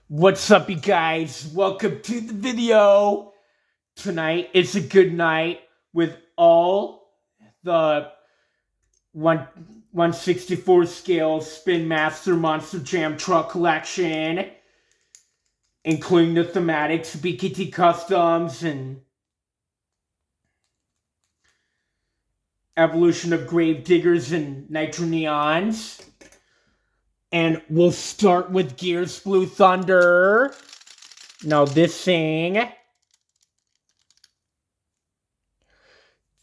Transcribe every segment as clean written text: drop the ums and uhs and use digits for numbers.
What's up, you guys? Welcome to the video. Tonight is a good night with all the 164 scale Spin Master Monster Jam truck collection, including the thematics, BKT Customs, and Evolution of Grave Diggers and Nitro Neons. And we'll start with Gears Blue Thunder. Now this thing,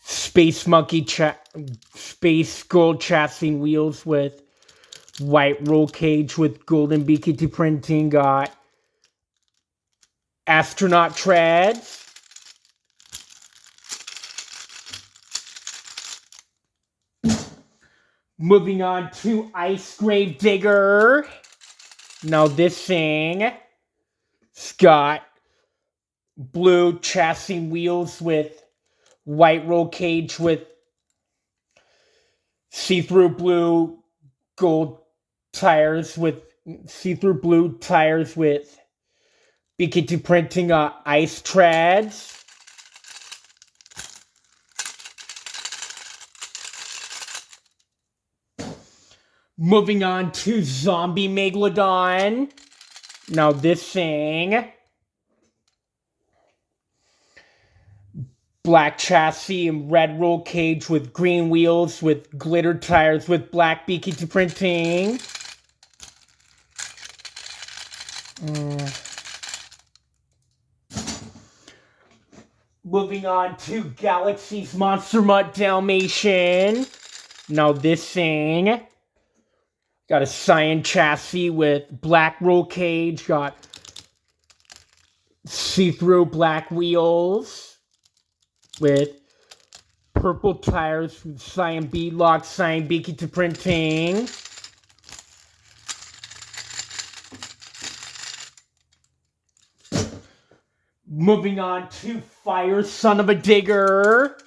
Space Monkey Space Gold chassis wheels with white roll cage with golden BKT printing. Got astronaut treads. Moving on to Ice Grave Digger. Now this thing, it's got blue chassis wheels with white roll cage with see-through blue gold tires with see-through blue tires with BKT printing ice treads. Moving on to Zombie Megalodon. Now this thing, black chassis and red roll cage with green wheels with glitter tires with black BKT printing. Moving on to Galaxy's Monster Mutt Dalmatian. Now this thing, got a cyan chassis with black roll cage, got see-through black wheels with purple tires with cyan beadlock, cyan BKT printing. Moving on to Fire Son of a Digger.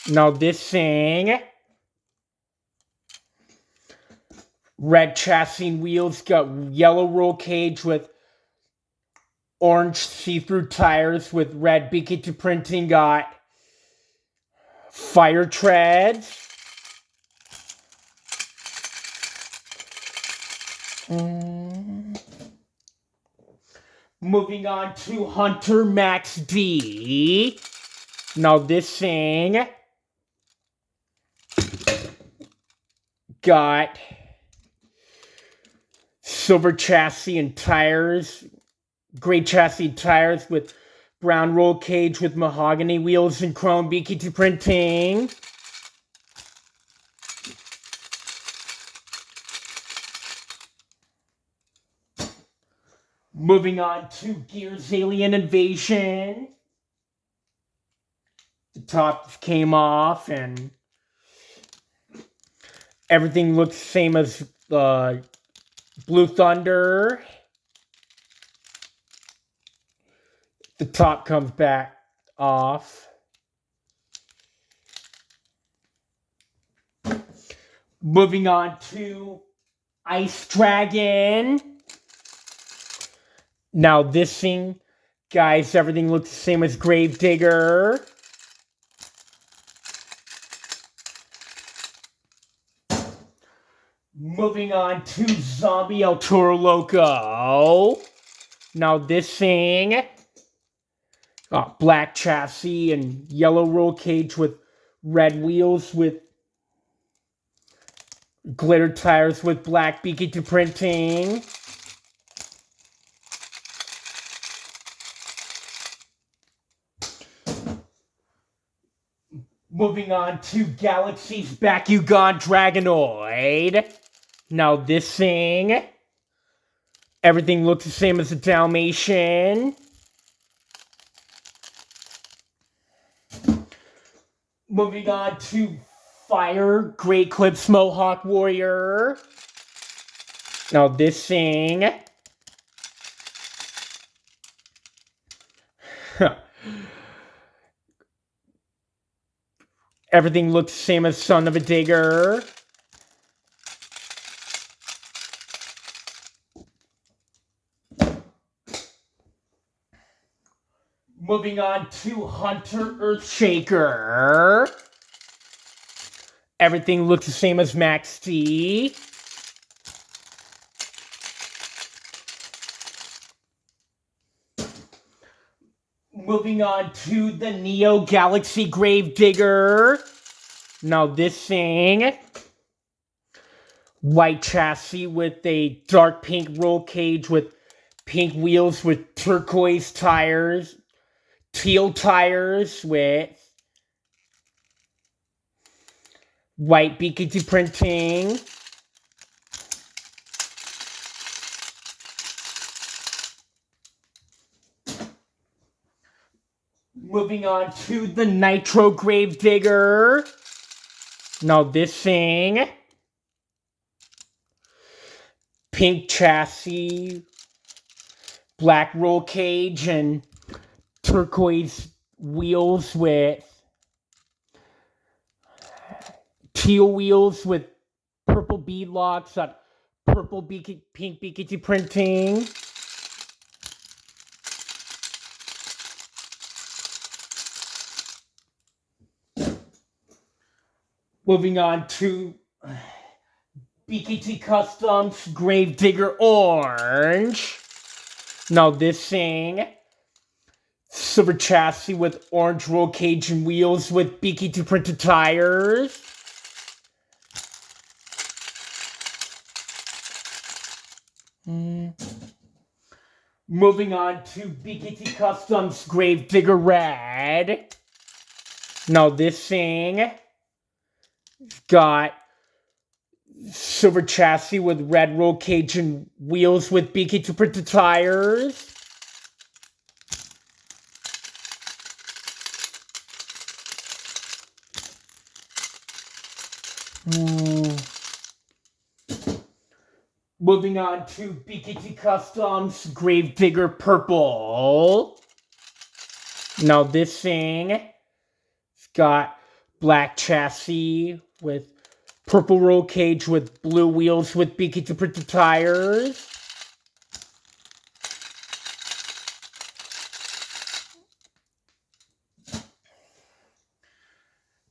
Now this thing, red chassis wheels, got yellow roll cage with orange see-through tires with red BKT printing. Got fire treads. Moving on to Hunter Max D. Now this thing got silver chassis and tires, gray chassis tires with brown roll cage with mahogany wheels and chrome BKT printing. Moving on to Gears Alien Invasion. The top came off and everything looks the same as Blue Thunder. The top comes back off. Moving on to Ice Dragon. Now this thing, guys, everything looks the same as Grave Digger. Moving on to Zombie El Toro Loco. Now this thing, black chassis and yellow roll cage with red wheels with glitter tires with black BKT printing. Moving on to Galaxy's Bakugan Dragonoid. Now this thing, everything looks the same as the Dalmatian. Moving on to Fire Great Clips Mohawk Warrior. Now this thing, everything looks the same as Son of a Digger. Moving on to Hunter Earthshaker. Everything looks the same as Max D. Moving on to the Neo Galaxy Gravedigger. Now this thing, white chassis with a dark pink roll cage with pink wheels with turquoise tires, teal tires with white BKT printing. Moving on to the Nitro Gravedigger. Now this thing, pink chassis, black roll cage, and turquoise wheels with teal wheels with purple bead locks, purple pink BKT printing. Moving on to BKT Customs Gravedigger Orange. Now this thing, silver chassis with orange roll cage and wheels with BKT printed tires. Moving on to BKT Customs Gravedigger Red. Now this thing got silver chassis with red roll cage and wheels with BKT printed tires. Moving on to BKT Customs Gravedigger Purple. Now this thing got black chassis with purple roll cage with blue wheels with BKT printed tires.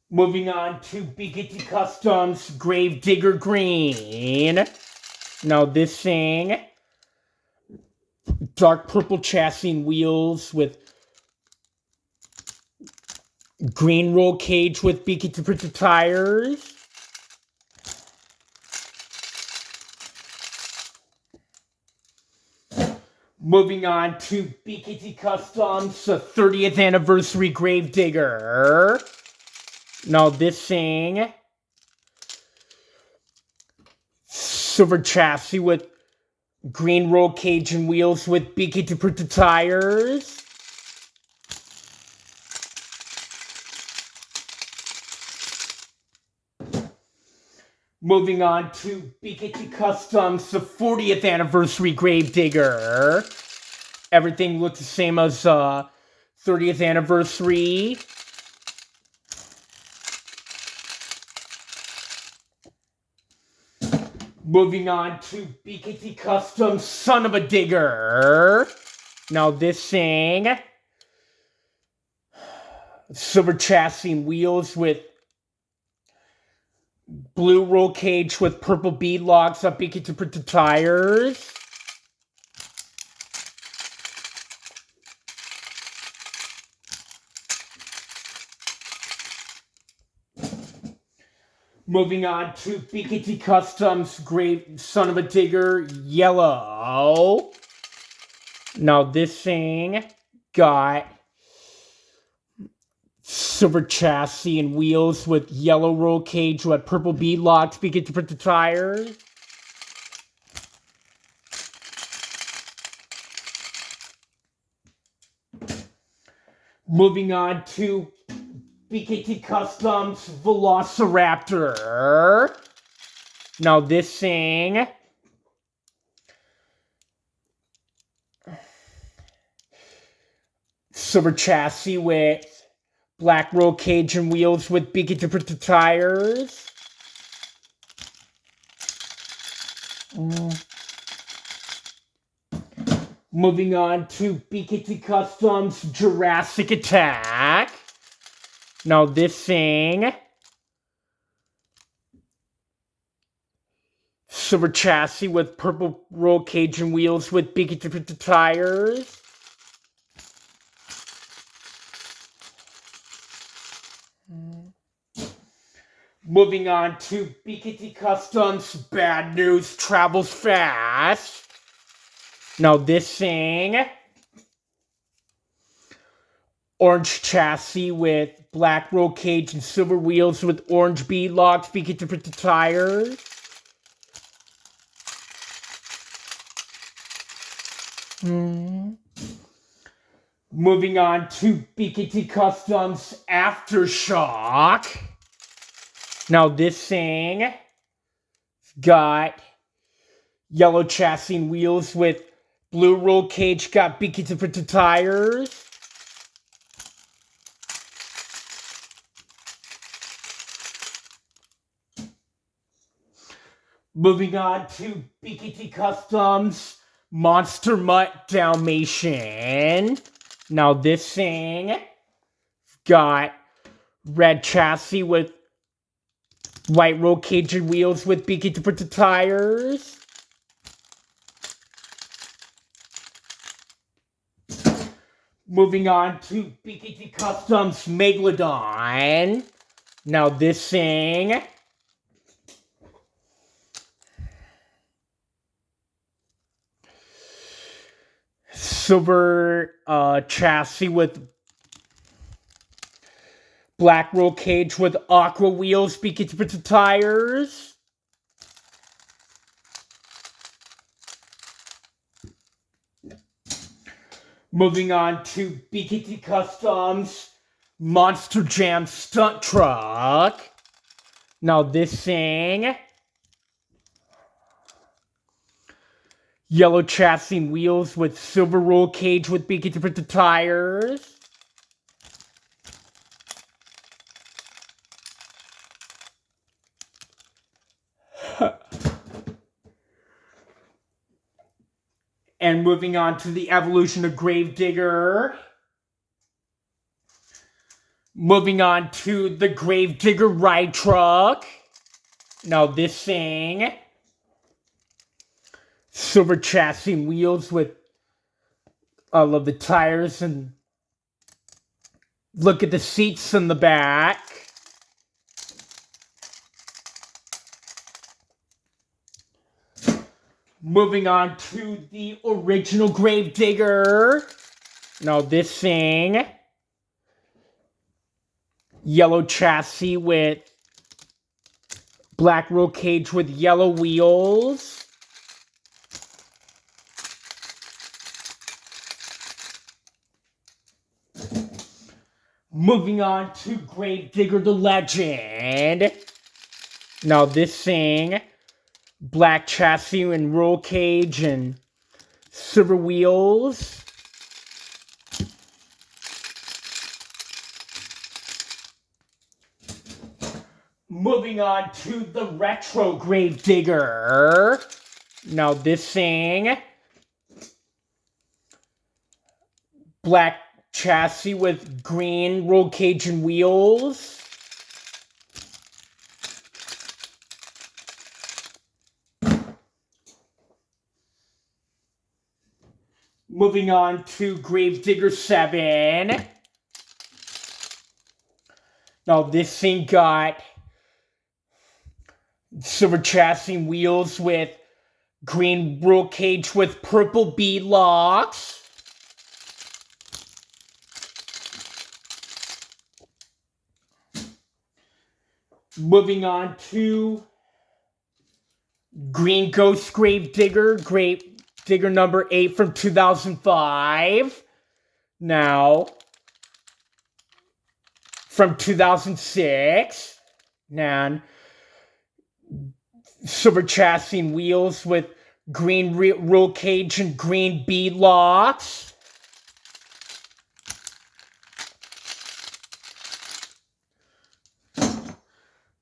Moving on to BKT Customs Gravedigger Green. Now this thing, dark purple chassis and wheels with green roll cage with BKT printed tires. Moving on to BKT Customs, the 30th Anniversary Gravedigger. Now this thing, silver chassis with green roll cage and wheels with BKT printed tires. Moving on to BKT Customs, the 40th Anniversary Gravedigger. Everything looks the same as 30th Anniversary. Moving on to BKT Customs, Son of a Digger. Now this thing, silver chassis and wheels with blue roll cage with purple bead locks on BKT printed tires. Moving on to BKT Customs Son of a Digger Yellow. Now this thing got silver chassis and wheels with yellow roll cage with purple bead locks, BKT printed tires. Moving on to BKT Customs Velociraptor. Now this thing, silver chassis with black roll cage and wheels with BKT printed tires. Moving on to BKT Customs Jurassic Attack. Now this thing, silver chassis with purple roll cage and wheels with BKT tires. Moving on to BKT Customs Bad News Travels Fast. Now this thing, orange chassis with black roll cage and silver wheels with orange bead locks, BKT tires. Moving on to BKT Customs Aftershock. Now this thing got yellow chassis and wheels with blue roll cage, got BKT tires. Moving on to BKT Customs Monster Mutt Dalmatian. Now this thing got red chassis with white roll cage and wheels with BKT tires. Moving on to BKT Customs Megalodon. Now this thing silver chassis with black roll cage with aqua wheels, BKT tires. Moving on to BKT Customs Monster Jam Stunt Truck. Now this thing, yellow chassis and wheels with silver roll cage with BKT tires. And moving on to the evolution of Gravedigger. Moving on to the Gravedigger Ride Truck. Now this thing, silver chassis and wheels with all of the tires, and look at the seats in the back. Moving on to the original Gravedigger. Now this thing, yellow chassis with black roll cage with yellow wheels. Moving on to Gravedigger the Legend. Now this thing, black chassis and roll cage and silver wheels. Moving on to the retro Gravedigger. Now this thing, black chassis with green roll cage and wheels. Moving on to Gravedigger 7. Now this thing got silver chassis and wheels with green roll cage with purple bead locks. Moving on to Green Ghost Gravedigger, Gravedigger number 8 from 2005. Now, from 2006. And silver chassis and wheels with green roll cage and green bead locks.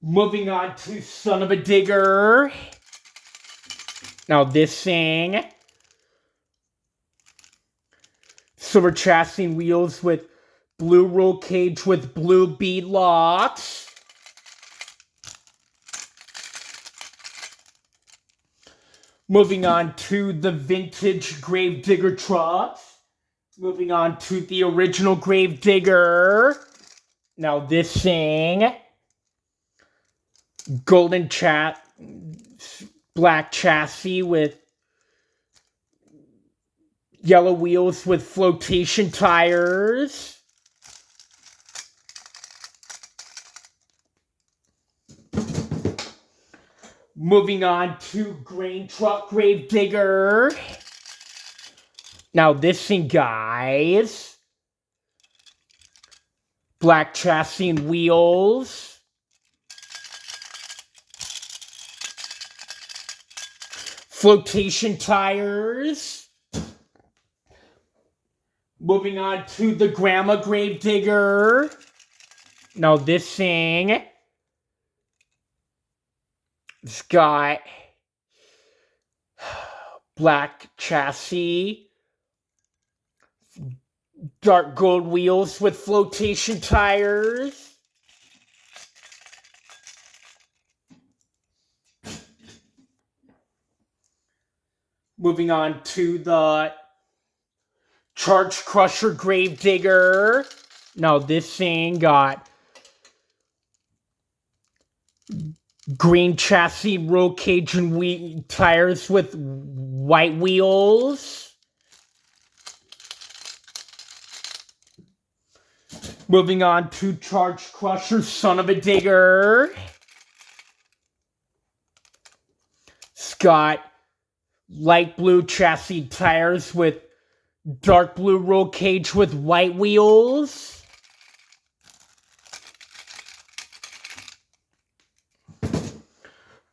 Moving on to Son of a Digger. Now this thing, silver chassis and wheels with blue roll cage with blue bead locks. Moving on to the vintage Gravedigger trucks. Moving on to the original Gravedigger. Now this thing, black chassis with yellow wheels with flotation tires. Moving on to grain truck Gravedigger. Now this thing, guys, black chassis and wheels. Flotation tires. Moving on to the Grandma Gravedigger. Now this thing, it's got black chassis, dark gold wheels with flotation tires. Moving on to the Charge Crusher Gravedigger. Now this thing got green chassis, roll cage, and tires with white wheels. Moving on to Charge Crusher Son of a Digger. It's got light blue chassis tires with dark blue roll cage with white wheels.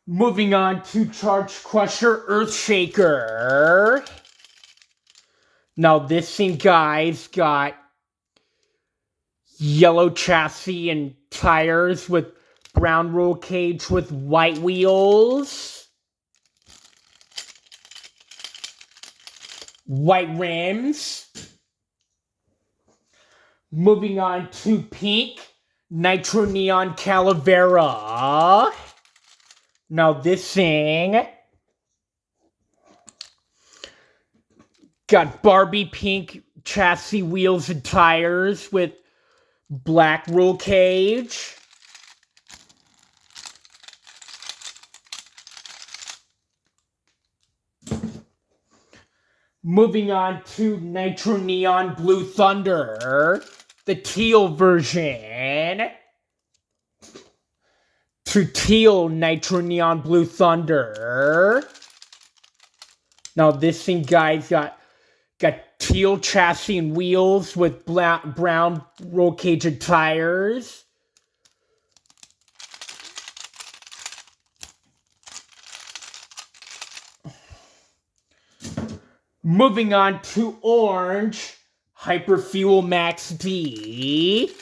Moving on to Charge Crusher Earthshaker. Now this thing, guys, got yellow chassis and tires with brown roll cage with white wheels. White rims. Moving on to pink Nitro Neon Calavera. Now this thing got Barbie pink chassis, wheels, and tires with black roll cage. Moving on to Nitro Neon Blue Thunder, the teal version. To teal Nitro Neon Blue Thunder. Now this thing, guys, got teal chassis and wheels with brown roll cage and tires. Moving on to orange Hyperfuel Max D.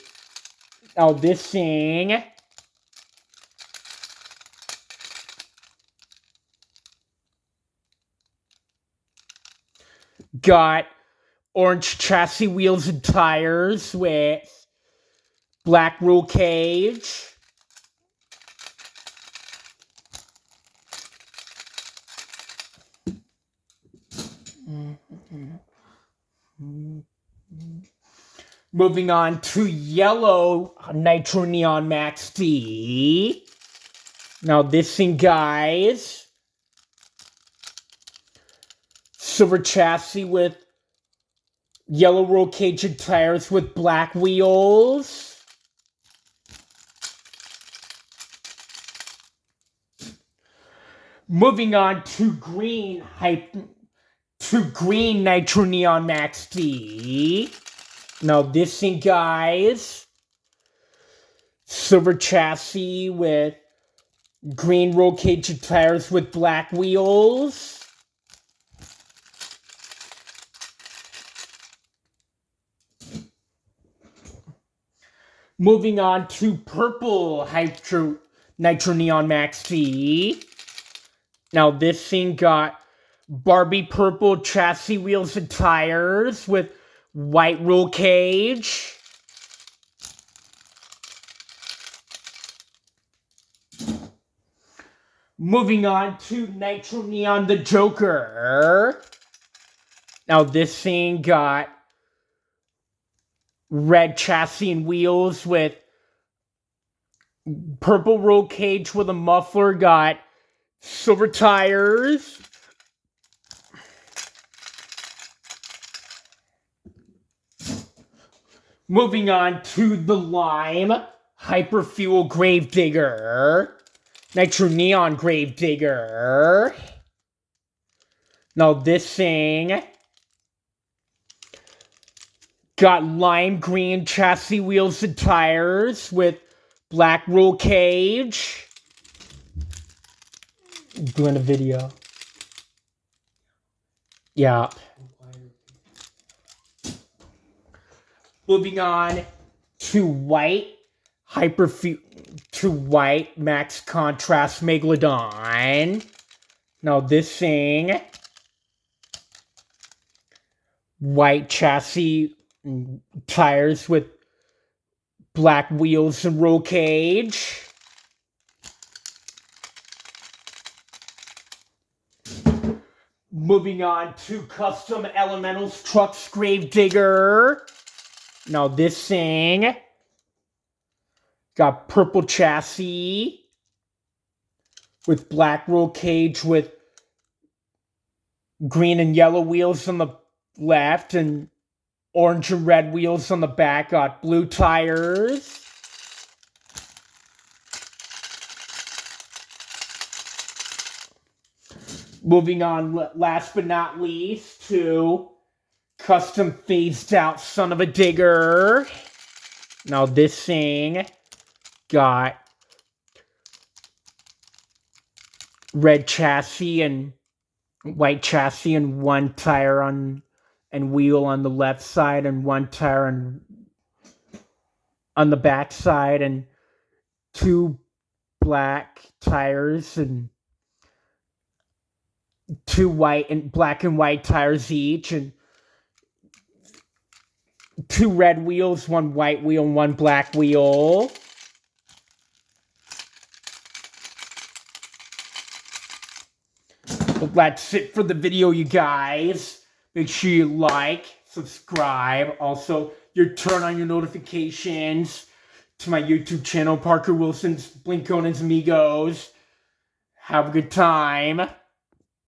Now this thing got orange chassis, wheels, and tires with black roll cage. Moving on to yellow Nitro Neon Max D. Now this thing, guys, silver chassis with yellow roll cage and tires with black wheels. Moving on to green Nitro Neon Max D. Now this thing, guys, silver chassis with green roll cage and tires with black wheels. Moving on to purple Nitro Neon Max D. Now this thing got Barbie purple chassis, wheels, and tires with white roll cage. Moving on to Nitro Neon the Joker. Now this thing got red chassis and wheels with purple roll cage with a muffler, got silver tires. Moving on to the Lime Hyperfuel Gravedigger. Nitro Neon Gravedigger. Now this thing got lime green chassis, wheels, and tires with black roll cage. Doing a video. Yeah. Moving on to white white max contrast Megalodon. Now this thing, white chassis and tires with black wheels and roll cage. Moving on to Custom Elementals Trucks Gravedigger. Now this thing got purple chassis with black roll cage with green and yellow wheels on the left and orange and red wheels on the back. Got blue tires. Moving on, last but not least, to Custom Phased Out Son of a Digger. Now this thing got red chassis and white chassis and one tire and wheel on the left side and one tire on the back side and two black tires and two white and black and white tires each and two red wheels, one white wheel, and one black wheel. Well, that's it for the video, you guys. Make sure you like, subscribe. Also, turn on your notifications to my YouTube channel, Parker Wilson's Blinkonins Amigos. Have a good time.